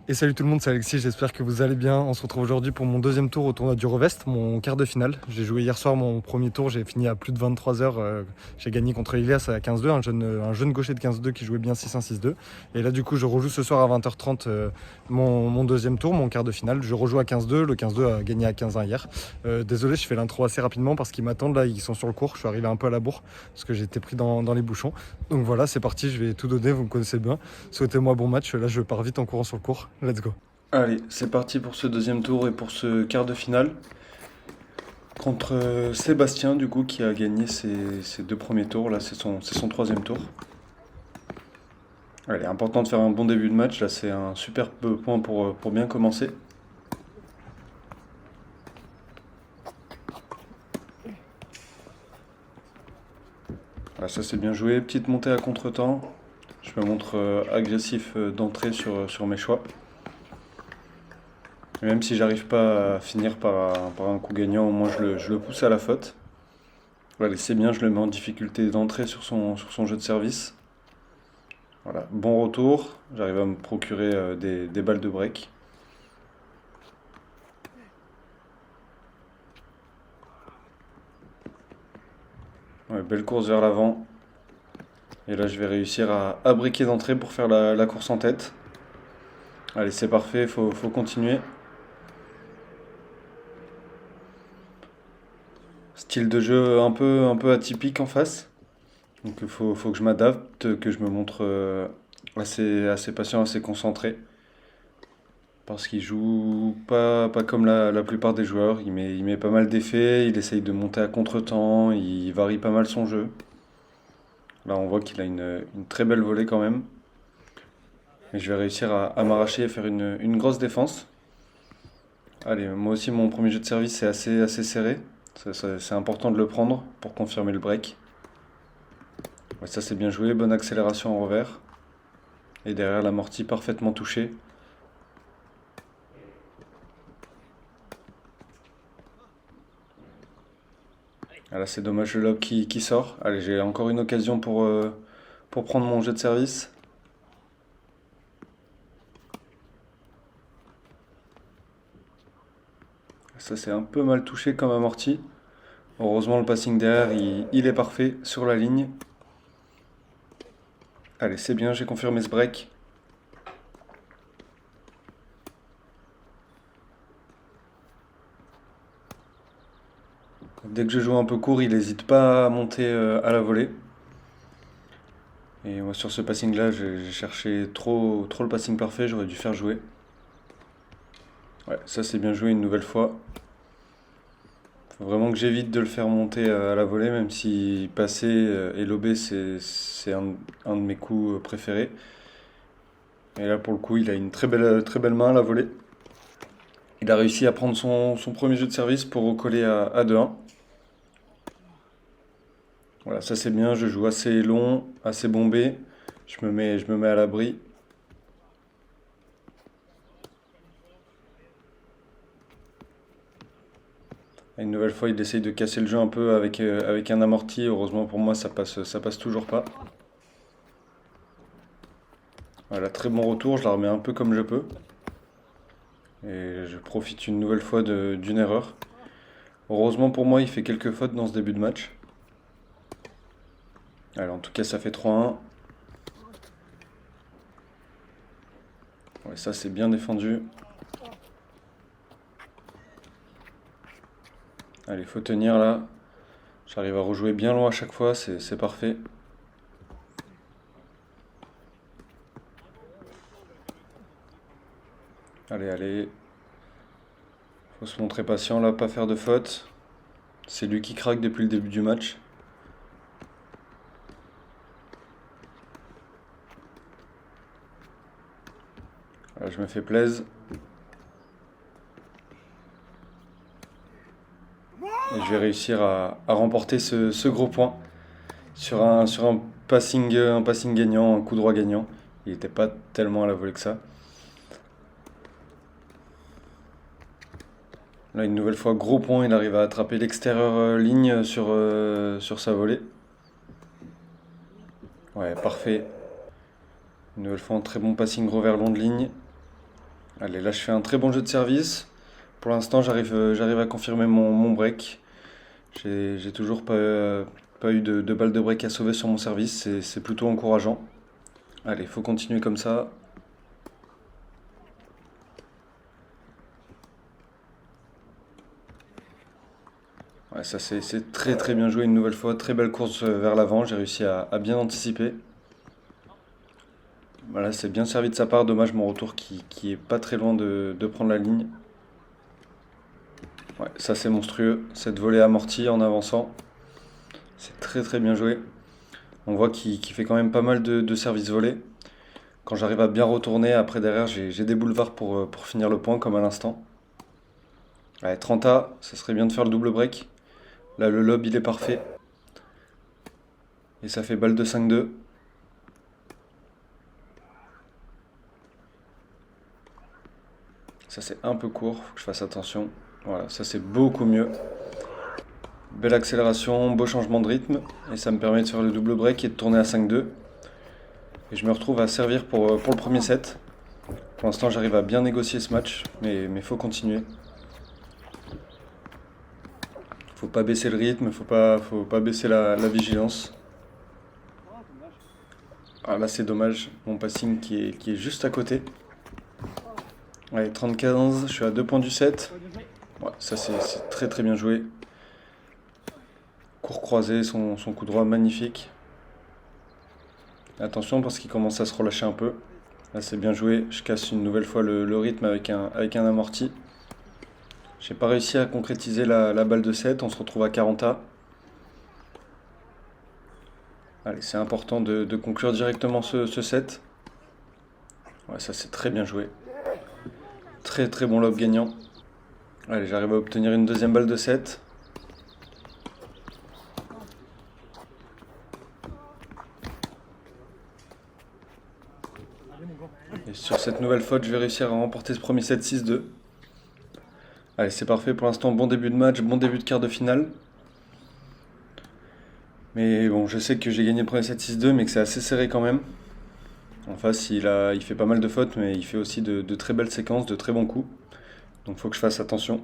Et salut tout le monde, c'est Alexis, j'espère que vous allez bien. On se retrouve aujourd'hui pour mon deuxième tour au tournoi du Revest, mon quart de finale. J'ai joué hier soir mon premier tour, j'ai fini à plus de 23 heures. J'ai gagné contre Ilias à 15-2, un jeune gaucher de 15-2 qui jouait bien 6-1, 6-2. Et là du coup je rejoue ce soir à 20h30 mon deuxième tour, mon quart de finale. Je rejoue à 15-2, le 15-2 a gagné à 15-1 hier. Désolé, je fais l'intro assez rapidement parce qu'ils m'attendent là, ils sont sur le cours. Je suis arrivé un peu à la bourre parce que j'étais pris dans les bouchons. Donc voilà, c'est parti, je vais tout donner, vous me connaissez bien. Souhaitez-moi bon match, là je pars vite en courant sur le cours. Let's go. Allez, c'est parti pour ce deuxième tour et pour ce quart de finale contre Sébastien du coup qui a gagné ses deux premiers tours. Là c'est son troisième tour. Allez, important de faire un bon début de match. Là c'est un super point pour bien commencer. Voilà, ça c'est bien joué. Petite montée à contre-temps. Je me montre agressif d'entrée sur mes choix. Et même si j'arrive pas à finir par un coup gagnant, au moins je le pousse à la faute. Allez, c'est bien, je le mets en difficulté d'entrée sur son jeu de service. Voilà, bon retour. J'arrive à me procurer des balles de break. Ouais, belle course vers l'avant. Et là, je vais réussir à briquer d'entrée pour faire la course en tête. Allez, c'est parfait, faut continuer. Style de jeu un peu atypique en face. Donc il faut que je m'adapte, que je me montre assez patient, assez concentré. Parce qu'il joue pas comme la plupart des joueurs. Il met pas mal d'effets, il essaye de monter à contre-temps, il varie pas mal son jeu. Là, on voit qu'il a une très belle volée quand même. Et je vais réussir à m'arracher et faire une grosse défense. Allez, moi aussi, mon premier jeu de service est assez serré. C'est important de le prendre pour confirmer le break. Ouais, ça, c'est bien joué. Bonne accélération en revers. Et derrière, l'amorti parfaitement touché. Ah, là, c'est dommage le lob qui sort. Allez, j'ai encore une occasion pour prendre mon jeu de service. Ça, c'est un peu mal touché comme amorti. Heureusement, le passing derrière, il est parfait sur la ligne. Allez, c'est bien, j'ai confirmé ce break. Dès que je joue un peu court, il n'hésite pas à monter à la volée. Et moi, sur ce passing-là, j'ai cherché trop le passing parfait, j'aurais dû faire jouer. Ouais, ça c'est bien joué une nouvelle fois. Faut vraiment que j'évite de le faire monter à la volée, même si passer et lober, c'est un de mes coups préférés. Et là, pour le coup, il a une très belle main à la volée. Il a réussi à prendre son premier jeu de service pour recoller à 2-1. Voilà, ça c'est bien, je joue assez long, assez bombé. Je me mets à l'abri. Une nouvelle fois, il essaye de casser le jeu un peu avec un amorti. Heureusement pour moi, ça passe toujours pas. Voilà, très bon retour, je la remets un peu comme je peux. Et je profite une nouvelle fois d'une erreur. Heureusement pour moi, il fait quelques fautes dans ce début de match. Alors en tout cas, ça fait 3-1. Ouais, ça c'est bien défendu. Allez, faut tenir là. J'arrive à rejouer bien loin à chaque fois, c'est parfait. Allez, allez. Faut se montrer patient là, pas faire de fautes. C'est lui qui craque depuis le début du match. Voilà, je me fais plaisir. Et je vais réussir à remporter ce gros point sur un passing gagnant, un coup droit gagnant. Il n'était pas tellement à la volée que ça. Là, une nouvelle fois, gros point, il arrive à attraper l'extérieur ligne sur sa volée. Ouais, parfait. Une nouvelle fois, un très bon passing revers long de ligne. Allez, là je fais un très bon jeu de service. Pour l'instant, j'arrive à confirmer mon break. J'ai toujours pas eu de balle de break à sauver sur mon service. C'est plutôt encourageant. Allez, faut continuer comme ça. Ouais, ça c'est très très bien joué une nouvelle fois. Très belle course vers l'avant. J'ai réussi à bien anticiper. Voilà, c'est bien servi de sa part. Dommage mon retour qui est pas très loin de prendre la ligne. Ouais, ça c'est monstrueux. Cette volée amortie en avançant. C'est très très bien joué. On voit qu'il fait quand même pas mal de services volés. Quand j'arrive à bien retourner, après derrière, j'ai des boulevards pour finir le point, comme à l'instant. Allez, 30A, ça serait bien de faire le double break. Là, le lob, il est parfait. Et ça fait balle de 5-2. Ça, c'est un peu court, faut que je fasse attention. Voilà, ça, c'est beaucoup mieux. Belle accélération, beau changement de rythme. Et ça me permet de faire le double break et de tourner à 5-2. Et je me retrouve à servir pour le premier set. Pour l'instant, j'arrive à bien négocier ce match, mais faut continuer. Faut pas baisser le rythme, faut pas baisser la vigilance. Ah là, c'est dommage, mon passing qui est juste à côté. Allez, 30-15, je suis à 2 points du set. Ouais, ça c'est très très bien joué. Court croisé, son coup droit magnifique. Attention parce qu'il commence à se relâcher un peu. Là c'est bien joué, je casse une nouvelle fois le rythme avec un amorti. J'ai pas réussi à concrétiser la balle de 7, on se retrouve à 40A. Allez, c'est important de conclure directement ce set. Ouais, ça c'est très bien joué. Très très bon lob gagnant. Allez, j'arrive à obtenir une deuxième balle de 7. Et sur cette nouvelle faute, je vais réussir à remporter ce premier set 6-2. Allez, c'est parfait pour l'instant. Bon début de match, bon début de quart de finale. Mais bon, je sais que j'ai gagné le premier set 6-2, mais que c'est assez serré quand même. En face, il fait pas mal de fautes, mais il fait aussi de très belles séquences, de très bons coups. Donc faut que je fasse attention.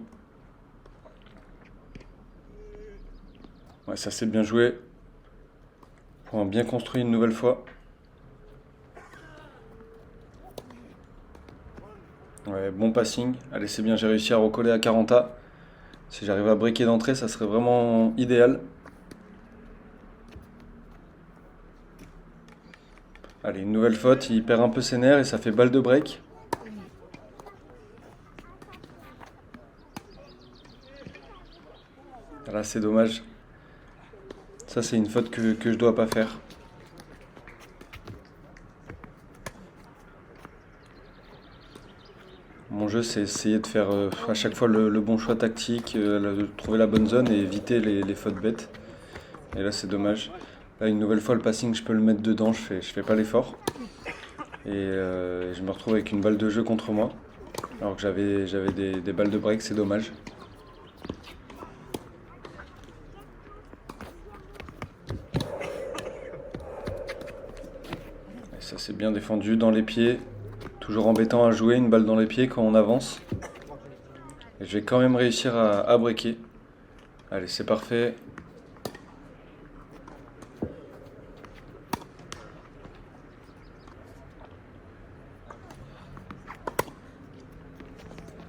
Ouais, ça c'est bien joué. Point bien construit une nouvelle fois. Ouais, bon passing. Allez, c'est bien, j'ai réussi à recoller à 40A. Si j'arrive à breaker d'entrée, ça serait vraiment idéal. Allez, une nouvelle faute, il perd un peu ses nerfs et ça fait balle de break. Là, c'est dommage. Ça, c'est une faute que je dois pas faire. Mon jeu, c'est essayer de faire à chaque fois le bon choix tactique, de trouver la bonne zone et éviter les fautes bêtes. Et là, c'est dommage. Là, une nouvelle fois, le passing, je peux le mettre dedans, je fais pas l'effort. Et je me retrouve avec une balle de jeu contre moi. Alors que j'avais des balles de break, c'est dommage. Et ça, c'est bien défendu dans les pieds. Toujours embêtant à jouer une balle dans les pieds quand on avance. Et je vais quand même réussir à breaker. Allez, c'est parfait.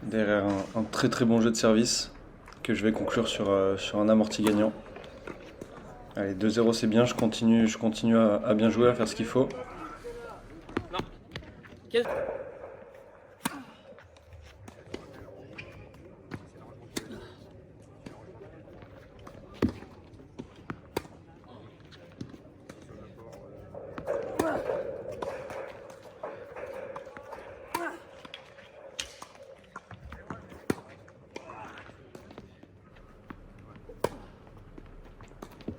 Derrière un très très bon jeu de service que je vais conclure sur un amorti gagnant. Allez, 2-0 c'est bien, je continue à bien jouer, à faire ce qu'il faut.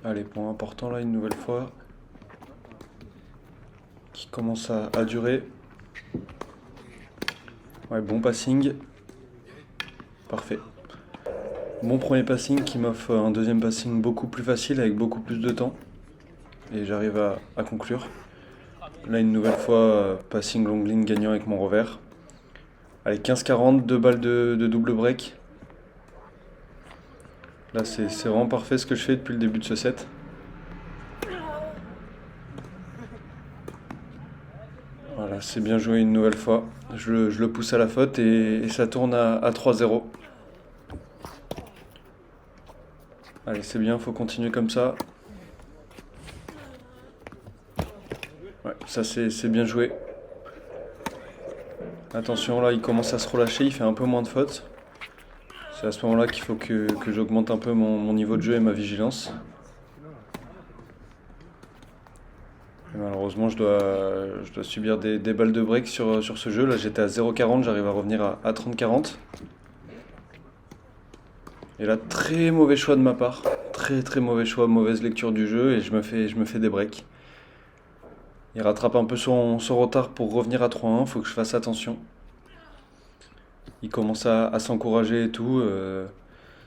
Allez, point important là une nouvelle fois. Qui commence à durer. Ouais, bon passing. Parfait. Bon premier passing qui m'offre un deuxième passing beaucoup plus facile avec beaucoup plus de temps. Et j'arrive à conclure. Là une nouvelle fois, passing long ligne gagnant avec mon revers. Allez, 15-40, 2 balles de double break. Là, c'est vraiment parfait ce que je fais depuis le début de ce set. Voilà, c'est bien joué une nouvelle fois. Je le pousse à la faute et ça tourne à 3-0. Allez, c'est bien, faut continuer comme ça. Ouais, ça c'est bien joué. Attention, là, il commence à se relâcher, il fait un peu moins de fautes. C'est à ce moment-là qu'il faut que j'augmente un peu mon niveau de jeu et ma vigilance. Et malheureusement, je dois subir des balles de break sur ce jeu. Là, j'étais à 0,40, j'arrive à revenir à 30-40. Et là, très mauvais choix de ma part. Très très mauvais choix, mauvaise lecture du jeu et je me fais des breaks. Il rattrape un peu son retard pour revenir à 3-1, faut que je fasse attention. Il commence à s'encourager et tout.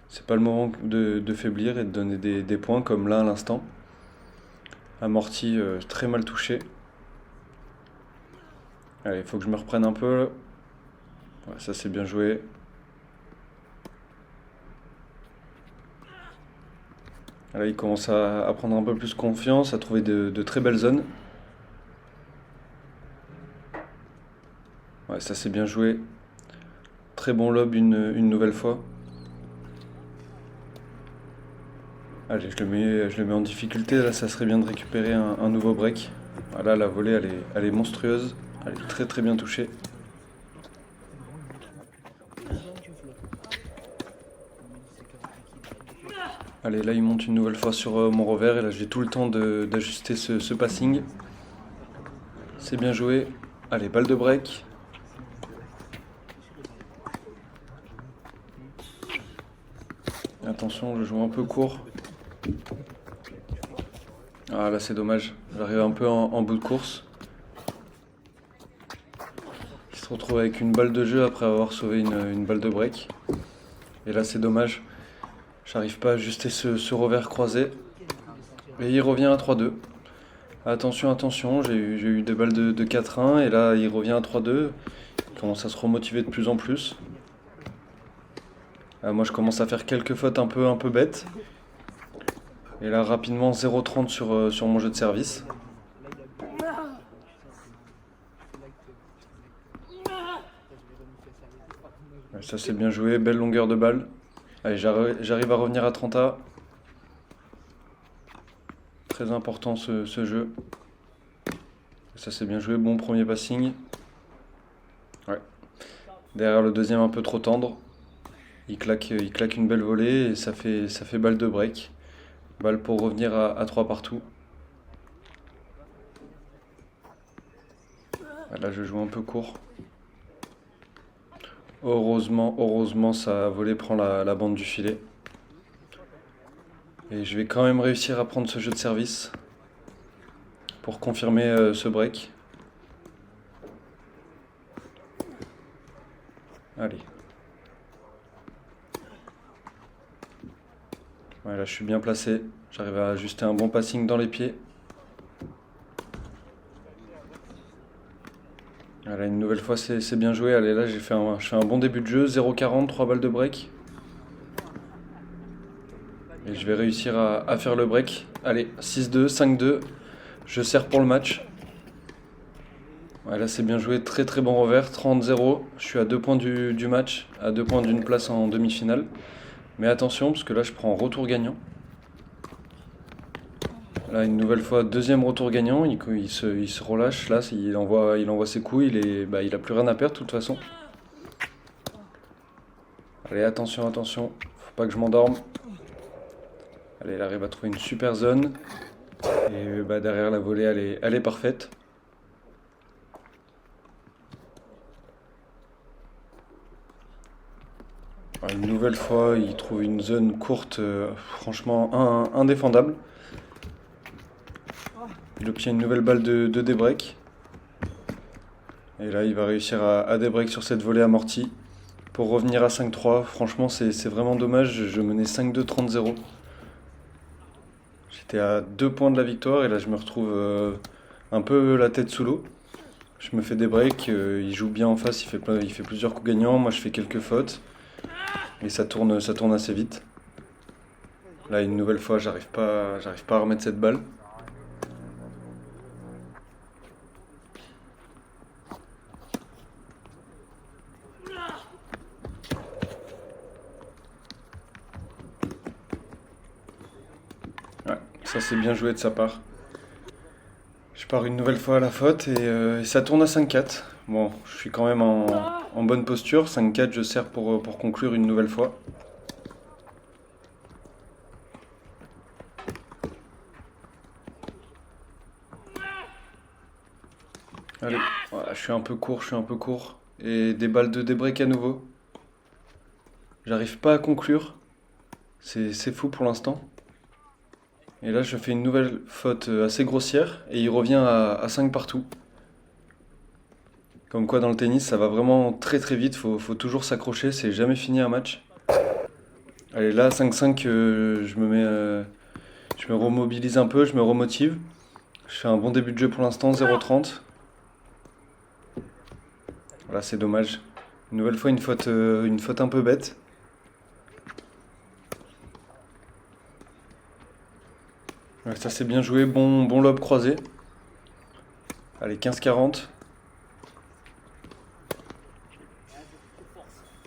C'est pas le moment de faiblir et de donner des points comme là à l'instant. Amorti très mal touché. Allez, il faut que je me reprenne un peu. Ouais, ça c'est bien joué. Là, il commence à prendre un peu plus confiance, à trouver de très belles zones. Ouais, ça c'est bien joué. Très bon lob une nouvelle fois. Allez, je le mets en difficulté. Là, ça serait bien de récupérer un nouveau break. Voilà, la volée, elle est monstrueuse. Elle est très très bien touchée. Allez, là, il monte une nouvelle fois sur mon revers. Et là, j'ai tout le temps d'ajuster ce passing. C'est bien joué. Allez, balle de break. Attention, je joue un peu court. Ah là c'est dommage, j'arrive un peu en bout de course. Il se retrouve avec une balle de jeu après avoir sauvé une balle de break. Et là c'est dommage, j'arrive pas à ajuster ce revers croisé. Et il revient à 3-2. Attention, attention, j'ai eu des balles de 4-1 et là il revient à 3-2. Il commence à se remotiver de plus en plus. Moi je commence à faire quelques fautes un peu bêtes. Et là rapidement 0,30 sur mon jeu de service. Ouais, ça c'est bien joué, belle longueur de balle. Allez, j'arrive à revenir à 30A. Très important ce jeu. Ça c'est bien joué, bon premier passing. Ouais. Derrière le deuxième un peu trop tendre. Il claque une belle volée et ça fait balle de break. Balle pour revenir à 3 partout. Là je joue un peu court. Heureusement sa volée prend la bande du filet. Et je vais quand même réussir à prendre ce jeu de service pour confirmer ce break. Allez. Ouais, là je suis bien placé. J'arrive à ajuster un bon passing dans les pieds. Voilà, une nouvelle fois c'est bien joué. Allez, là je fais un bon début de jeu. 0,40, 3 balles de break. Et je vais réussir à faire le break. Allez, 6-2, 5-2. Je sers pour le match. Ouais, là c'est bien joué, très très bon revers. 30-0. Je suis à 2 points du match, à 2 points d'une place en demi-finale. Mais attention, parce que là je prends retour gagnant. Là une nouvelle fois, deuxième retour gagnant. Il se relâche. Là il envoie ses coups. Il a plus rien à perdre de toute façon. Allez, attention, attention. Faut pas que je m'endorme. Allez, il arrive à trouver une super zone. Et derrière la volée, elle est parfaite. Une nouvelle fois, il trouve une zone courte, franchement indéfendable. Il obtient une nouvelle balle de débreak. Et là, il va réussir à débreak sur cette volée amortie pour revenir à 5-3. Franchement, c'est vraiment dommage. Je menais 5-2, 30-0. J'étais à 2 points de la victoire et là, je me retrouve un peu la tête sous l'eau. Je me fais des breaks, il joue bien en face, il fait plusieurs coups gagnants, moi je fais quelques fautes. Et ça tourne assez vite. Là, une nouvelle fois, j'arrive pas à remettre cette balle. Ouais, ça c'est bien joué de sa part. Je pars une nouvelle fois à la faute et ça tourne à 5-4. Bon, je suis quand même en bonne posture. 5-4, je sers pour conclure une nouvelle fois. Allez, voilà, je suis un peu court. Et des balles de débreak à nouveau. J'arrive pas à conclure. C'est fou pour l'instant. Et là, je fais une nouvelle faute assez grossière et il revient à 5 partout. Comme quoi, dans le tennis, ça va vraiment très très vite. Faut toujours s'accrocher, c'est jamais fini un match. Allez, là, 5-5, je me remobilise un peu, je me remotive. Je fais un bon début de jeu pour l'instant, 0-30. Voilà, c'est dommage. Une nouvelle fois, une faute un peu bête. Ouais, ça c'est bien joué, bon lob croisé. Allez, 15-40.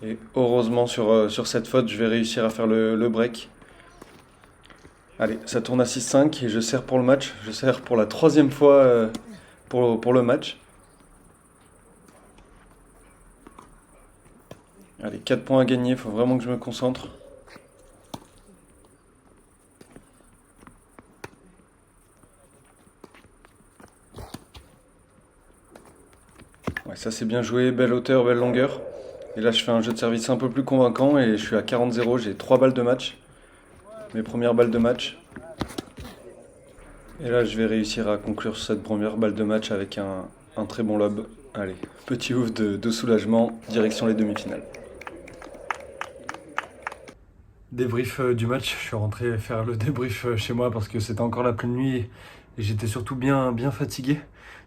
Et heureusement sur cette faute, je vais réussir à faire le break. Allez, ça tourne à 6-5 et je sers pour le match. Je sers pour la troisième fois pour le match. Allez, 4 points à gagner, il faut vraiment que je me concentre. Ouais, ça c'est bien joué, belle hauteur, belle longueur. Et là je fais un jeu de service un peu plus convaincant et je suis à 40-0, j'ai 3 balles de match. Mes premières balles de match. Et là je vais réussir à conclure cette première balle de match avec un très bon lob. Allez, petit ouf de soulagement, direction les demi-finales. Débrief du match, je suis rentré faire le débrief chez moi parce que c'était encore la pleine nuit et j'étais surtout bien fatigué.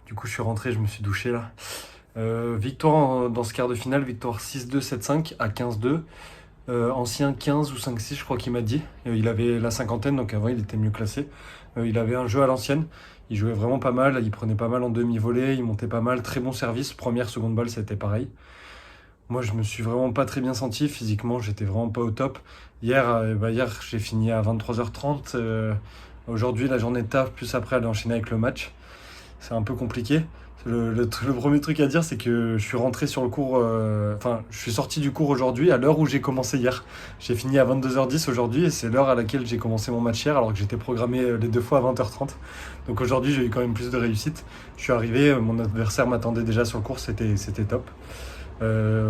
Du coup je suis rentré, je me suis douché là. Victoire dans ce quart de finale, victoire 6-2, 7-5 à 15-2. Ancien 15 ou 5-6 je crois qu'il m'a dit. Il avait la cinquantaine donc avant il était mieux classé. Il avait un jeu à l'ancienne, il jouait vraiment pas mal, il prenait pas mal en demi-volée, il montait pas mal, très bon service. Première, seconde balle c'était pareil. Moi, je me suis vraiment pas très bien senti. Physiquement, j'étais vraiment pas au top. Hier, j'ai fini à 23h30. Aujourd'hui, la journée de taf, plus après, aller enchaîner avec le match. C'est un peu compliqué. Le premier truc à dire, c'est que je suis rentré sur le cours. Je suis sorti du cours aujourd'hui à l'heure où j'ai commencé hier. J'ai fini à 22h10 aujourd'hui et c'est l'heure à laquelle j'ai commencé mon match hier, alors que j'étais programmé les deux fois à 20h30. Donc aujourd'hui, j'ai eu quand même plus de réussite. Je suis arrivé, mon adversaire m'attendait déjà sur le cours, c'était top.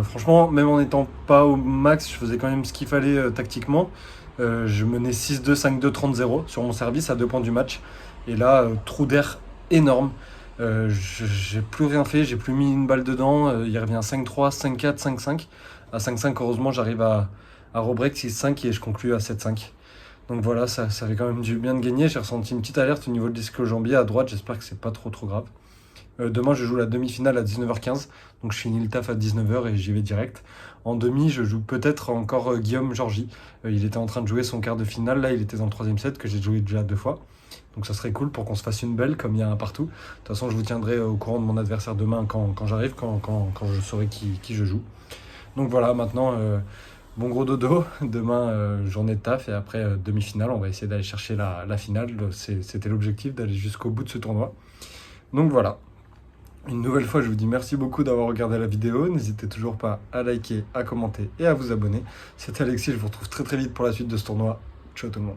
Franchement, même en n'étant pas au max, je faisais quand même ce qu'il fallait tactiquement. Je menais 6-2, 5-2, 30-0 sur mon service à 2 points du match. Et là, trou d'air énorme. J'ai plus rien fait, j'ai plus mis une balle dedans. Il revient 5-3, 5-4, 5-5. À 5-5, heureusement, j'arrive à rebreak 6-5 et je conclue à 7-5. Donc voilà, ça fait quand même du bien de gagner. J'ai ressenti une petite alerte au niveau de l'ischio-jambier à droite. J'espère que c'est pas trop grave. Demain, je joue la demi-finale à 19h15, donc je finis le taf à 19h et j'y vais direct. En demi, je joue peut-être encore Guillaume Georgie. Il était en train de jouer son quart de finale, là il était dans le 3e set que j'ai joué déjà 2 fois. Donc ça serait cool pour qu'on se fasse une belle, comme il y a un partout. De toute façon, je vous tiendrai au courant de mon adversaire demain quand j'arrive, quand je saurai qui je joue. Donc voilà, maintenant, bon gros dodo. Demain, journée de taf et après demi-finale, on va essayer d'aller chercher la finale. C'était l'objectif, d'aller jusqu'au bout de ce tournoi. Donc voilà. Une nouvelle fois, je vous dis merci beaucoup d'avoir regardé la vidéo. N'hésitez toujours pas à liker, à commenter et à vous abonner. C'était Alexis, je vous retrouve très vite pour la suite de ce tournoi. Ciao tout le monde.